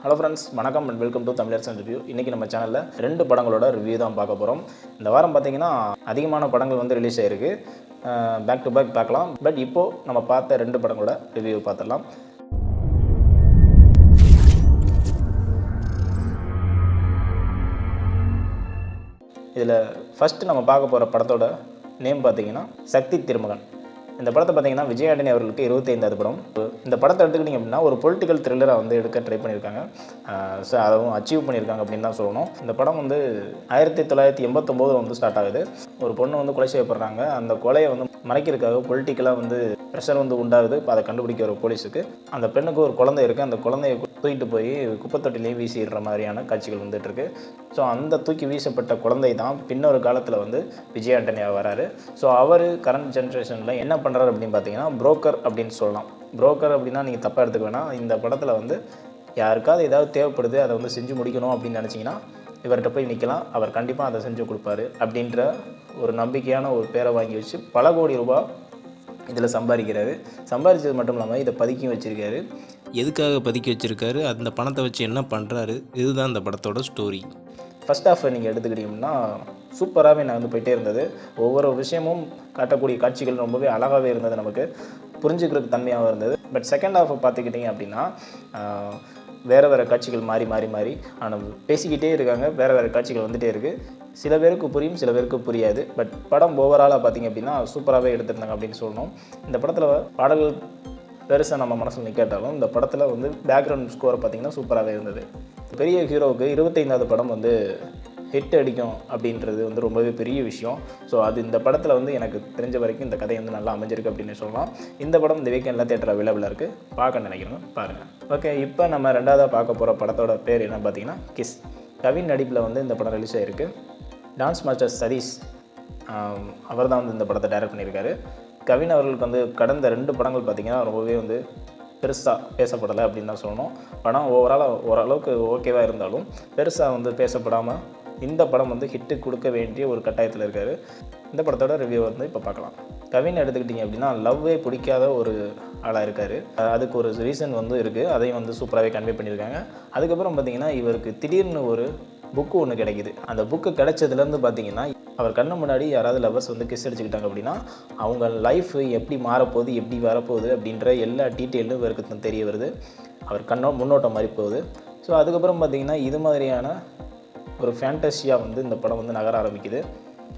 Hello friends, வணக்கம் and welcome to Tamilarasan review. இன்றைக்கி நம்ம சேனலில் 2 படங்களோட ரிவ்யூ தான் பார்க்க போகிறோம். இந்த வாரம் பார்த்திங்கன்னா அதிகமான படங்கள் வந்து ரிலீஸ் ஆகிருக்கு. பேக் டு பேக் பார்க்கலாம். பட் இப்போது நம்ம பார்த்த 2 படங்களோட ரிவ்யூ பார்த்துடலாம். இதில் ஃபஸ்ட்டு நம்ம பார்க்க போகிற படத்தோட நேம் பார்த்திங்கன்னா சக்தி திருமகன். இந்த படத்தை பார்த்தீங்கன்னா விஜய் ஆண்டனி அவர்களுக்கு 25வது படம். இந்த படத்தை எடுத்துக்கிட்டிங்க அப்படின்னா ஒரு பொலிட்டிக்கல் த்ரில்லரை வந்து எடுக்க ட்ரை பண்ணியிருக்காங்க. ஸோ அதுவும் அச்சீவ் பண்ணியிருக்காங்க அப்படின்னு தான் சொல்லணும். இந்த படம் வந்து 1989 வந்து ஸ்டார்ட் ஆகுது. ஒரு பொண்ணு வந்து கொலை செய்யப்படுறாங்க. அந்த கொலையை வந்து மறைக்கிறதுக்காக பொலிட்டிக்கலாக வந்து ப்ரெஷர் வந்து உண்டாகுது. இப்போ அதை கண்டுபிடிக்க ஒரு போலீஸுக்கு அந்த பெண்ணுக்கு ஒரு குழந்தை இருக்குது. அந்த குழந்தைய தூக்கிட்டு போய் குப்பைத்தொட்டிலையும் வீசிடுற மாதிரியான காட்சிகள் வந்துட்டுருக்கு. ஸோ அந்த தூக்கி வீசப்பட்ட குழந்தை தான் பின்னொரு காலத்தில் வந்து விஜய் ஆண்டனியாக வராரு. ஸோ அவர் கரண்ட் ஜென்ரேஷனில் என்ன பண்ணுறாரு அப்படின்னு பார்த்தீங்கன்னா புரோக்கர் அப்படின்னு சொல்லலாம். புரோக்கர் அப்படின்னா நீங்கள் தப்பாக எடுத்துக்க வேணாம். இந்த படத்தில் வந்து யாருக்காவது ஏதாவது தேவைப்படுது, அதை வந்து செஞ்சு முடிக்கணும் அப்படின்னு நினச்சிங்கன்னா இவர்கிட்ட போய் நிற்கலாம். அவர் கண்டிப்பாக அதை செஞ்சு கொடுப்பாரு அப்படின்ற ஒரு நம்பிக்கையான ஒரு பேரை வாங்கி வச்சு பல கோடி ரூபாய் இதில் சம்பாதிக்கிறாரு. சம்பாதிச்சது மட்டும் இல்லாமல் இதை பதுக்கி வச்சுருக்காரு. எதுக்காக பதுக்கி வச்சுருக்காரு, அந்த பணத்தை வச்சு என்ன பண்ணுறாரு, இதுதான் இந்த படத்தோட ஸ்டோரி. ஃபஸ்ட் ஹாஃபை நீங்கள் எடுத்துக்கிட்டிங்கன்னா சூப்பராகவே நான் வந்து போயிட்டே இருந்தது. ஒவ்வொரு விஷயமும் காட்டக்கூடிய காட்சிகள் ரொம்பவே அழகாகவே இருந்தது, நமக்கு புரிஞ்சுக்கிறதுக்கு தன்மையாகவும் இருந்தது. பட் செகண்ட் ஹாஃபை பார்த்துக்கிட்டிங்க அப்படின்னா வேறு காட்சிகள் மாறி ஆனால் பேசிக்கிட்டே இருக்காங்க. வேறு காட்சிகள் வந்துகிட்டே இருக்குது. சில பேருக்கு புரியும், சில பேருக்கு புரியாது. பட் படம் ஓவராலாக பார்த்திங்க அப்படின்னா சூப்பராகவே எடுத்திருந்தாங்க அப்படின்னு சொல்லணும். இந்த படத்தில் பாடல்கள் பெருசாக நம்ம மனசில் நிற்காட்டாலும் இந்த படத்தில் வந்து பேக்ரவுண்ட் ஸ்கோரை பார்த்திங்கன்னா சூப்பராகவே இருந்தது. பெரிய ஹீரோவுக்கு 25வது படம் வந்து ஹிட் அடிக்கும் அப்படின்றது வந்து ரொம்பவே பெரிய விஷயம். ஸோ அது இந்த படத்தில் வந்து எனக்கு தெரிஞ்ச வரைக்கும் இந்த கதை வந்து நல்லா அமைஞ்சிருக்கு அப்படின்னு சொல்லலாம். இந்த படம் இந்த வீக்கெண்டில் தேட்டர் அவைலபிளாக இருக்குது. பார்க்க நினைக்கிறோங்க, பாருங்கள். ஓகே, இப்போ நம்ம ரெண்டாவதாக பார்க்க போகிற படத்தோட பேர் என்ன பார்த்தீங்கன்னா கிஸ். கவின் நடிப்பில் வந்து இந்த படம் ரிலீஸ் ஆகிருக்கு. டான்ஸ் மாஸ்டர் சதீஷ் அவர் தான் வந்து இந்த படத்தை டைரக்ட் பண்ணியிருக்காரு. கவின் அவர்களுக்கு வந்து கடந்த 2 படங்கள் பார்த்திங்கன்னா ரொம்பவே வந்து பெருசாக பேசப்படலை அப்படின்னு தான் சொல்லணும். படம் ஓரளவுக்கு ஓகேவாக இருந்தாலும் பெருசாக வந்து பேசப்படாமல் இந்த படம் வந்து ஹிட்டு கொடுக்க வேண்டிய ஒரு கட்டாயத்தில் இருக்கார். இந்த படத்தோட ரிவ்யூ வந்து இப்போ பார்க்கலாம். கவின் எடுத்துக்கிட்டிங்க அப்படின்னா லவ்வே பிடிக்காத ஒரு ஆளாக இருக்கார். அதுக்கு ஒரு ரீசன் வந்து இருக்குது. அதையும் வந்து சூப்பராகவே கன்வே பண்ணியிருக்காங்க. அதுக்கப்புறம் பார்த்திங்கன்னா இவருக்கு திடீர்னு ஒரு புக்கு ஒன்று கிடைக்கிது. அந்த புக்கு கிடைச்சதுலேருந்து பார்த்திங்கன்னா அவர் கண்ணு முன்னாடி யாராவது லவ்வர்ஸ் வந்து கிஸ் அடிச்சுக்கிட்டாங்க அப்படின்னா அவங்க லைஃப் எப்படி மாறப்போகுது, எப்படி வரப்போகுது அப்படின்ற எல்லா டீட்டெயிலும் இவருக்கு தெரிய வருது. அவர் முன்னோட்டம் மாதிரி போகுது. ஸோ அதுக்கப்புறம் பார்த்திங்கன்னா இது மாதிரியான ஒரு ஃபேண்டஸியாக வந்து இந்த படம் வந்து நகர ஆரம்பிக்குது.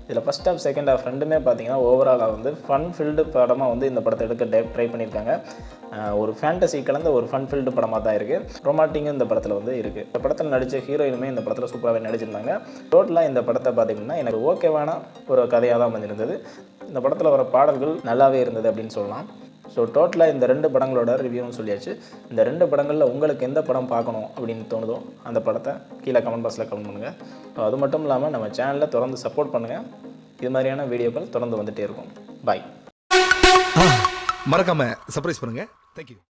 இதில் ஃபஸ்ட் ஹாஃப் செகண்ட் ஹாஃப் ரெண்டுமே பார்த்திங்கன்னா ஓவராலாக வந்து ஃபன் ஃபில்டு படமாக வந்து இந்த படத்தை எடுக்க ட்ரை பண்ணியிருக்காங்க. ஒரு ஃபேண்டசி கலந்த ஒரு ஃபன் ஃபில்டு படமாக தான் இருக்குது. ரொமான்டிக்கும் இந்த படத்தில் வந்து இருக்குது. இந்த படத்தில் நடித்த ஹீரோயினுமே இந்த படத்தில் சூப்பராகவே நடிச்சிருந்தாங்க. டோட்டலாக இந்த படத்தை பார்த்திங்கன்னா எனக்கு ஓகேவான ஒரு கதையாக தான் வந்துருந்தது. இந்த படத்தில் வர பாடல்கள் நல்லாவே இருந்தது அப்படின்னு சொல்லலாம். ஸோ டோட்டலாக இந்த 2 படங்களோட ரிவ்யூன்னு சொல்லியாச்சு. இந்த 2 படங்களில் உங்களுக்கு எந்த படம் பார்க்கணும் அப்படின்னு தோணுதோ அந்த படத்தை கீழே கமெண்ட் பாக்ஸில் கமெண்ட் பண்ணுங்கள். அது மட்டும் இல்லாமல் நம்ம சேனலில் தொடர்ந்து சப்போர்ட் பண்ணுங்கள். இது மாதிரியான வீடியோக்கள் தொடர்ந்து வந்துகிட்டே இருக்கும். பாய். மறக்காம சர்ப்ரைஸ் பண்ணுங்கள். தேங்க்யூ.